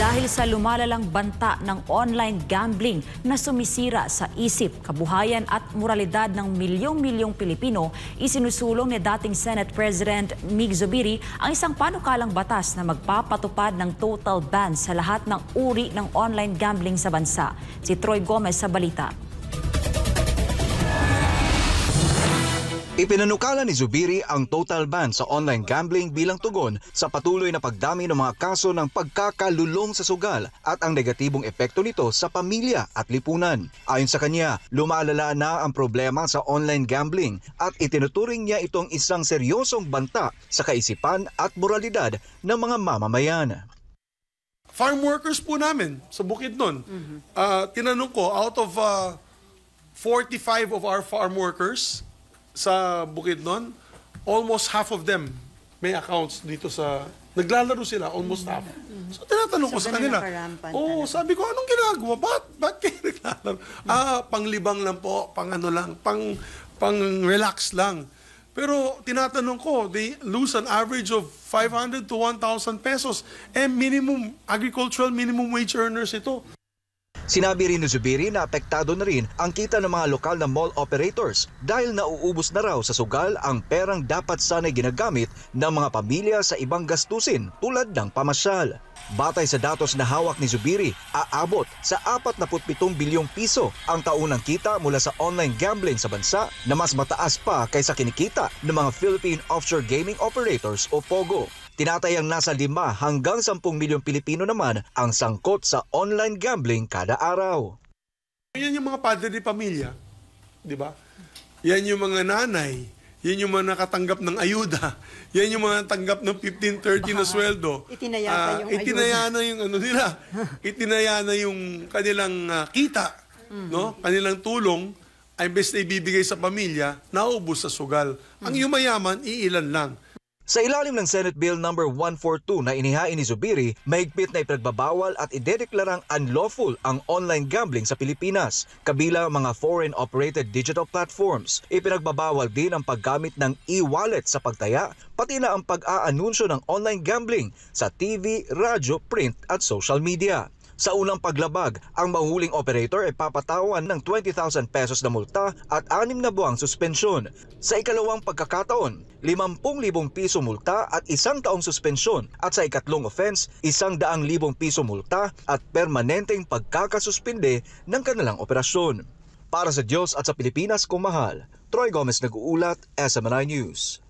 Dahil sa lumalalang banta ng online gambling na sumisira sa isip, kabuhayan at moralidad ng milyong-milyong Pilipino, isinusulong ni dating Senate President Mig Zubiri ang isang panukalang batas na magpapatupad ng total ban sa lahat ng uri ng online gambling sa bansa. Si Troy Gomez sa balita. Ipinanukala ni Zubiri ang total ban sa online gambling bilang tugon sa patuloy na pagdami ng mga kaso ng pagkakalulong sa sugal at ang negatibong epekto nito sa pamilya at lipunan. Ayon sa kanya, lumalala na ang problema sa online gambling at itinuturing niya itong isang seryosong banta sa kaisipan at moralidad ng mga mamamayan. Farm workers po namin sa Bukidnon. Tinanong ko, out of 45 of our farm workers sa Bukidnon, almost half of them may accounts dito sa... Naglalaro sila, almost half. So tinatanong ko sa kanila, sabi ko, anong ginagawa? Ba't kayo naglalaro? Panglibang lang po, pang relax lang. Pero tinatanong ko, they lose an average of 500 to 1,000 pesos. Minimum, agricultural minimum wage earners ito. Sinabi rin ni Zubiri na apektado na rin ang kita ng mga lokal na mall operators dahil nauubos na raw sa sugal ang perang dapat sana'y ginagamit ng mga pamilya sa ibang gastusin tulad ng pamasyal. Batay sa datos na hawak ni Zubiri, aabot sa 47 bilyong piso ang taunang kita mula sa online gambling sa bansa na mas mataas pa kaysa kinikita ng mga Philippine Offshore Gaming Operators o POGO. Tinatayang nasa 5 hanggang 10 milyong Pilipino naman ang sangkot sa online gambling kada araw. Yan yung mga padre de pamilya, di ba? Yan yung mga nanay, yan yung mga nakatanggap ng ayuda, yan yung mga tanggap ng 15-30 na sweldo. Itinaya na yung ano nila, itinaya na yung kanilang kita, no? Kanilang tulong ay imbes na ibibigay sa pamilya, naubos sa sugal. Ang yumayaman, iilan lang. Sa ilalim ng Senate Bill No. 142 na inihain ni Zubiri, mahigpit na ipagbabawal at idedeklarang unlawful ang online gambling sa Pilipinas, kabilang mga foreign-operated digital platforms. Ipinagbabawal din ang paggamit ng e-wallet sa pagtaya, pati na ang pag-aanunsyo ng online gambling sa TV, radyo, print at social media. Sa unang paglabag, ang mahuling operator ay papatawan ng 20,000 pesos na multa at 6 na buwang suspensyon. Sa ikalawang pagkakataon, 50,000 piso multa at 1 taong suspensyon at sa ikatlong offense, 100,000 piso multa at permanenteng pagkakasuspinde ng kanilang operasyon. Para sa Diyos at sa Pilipinas kung mahal, Troy Gomez nag-uulat, SMNI News.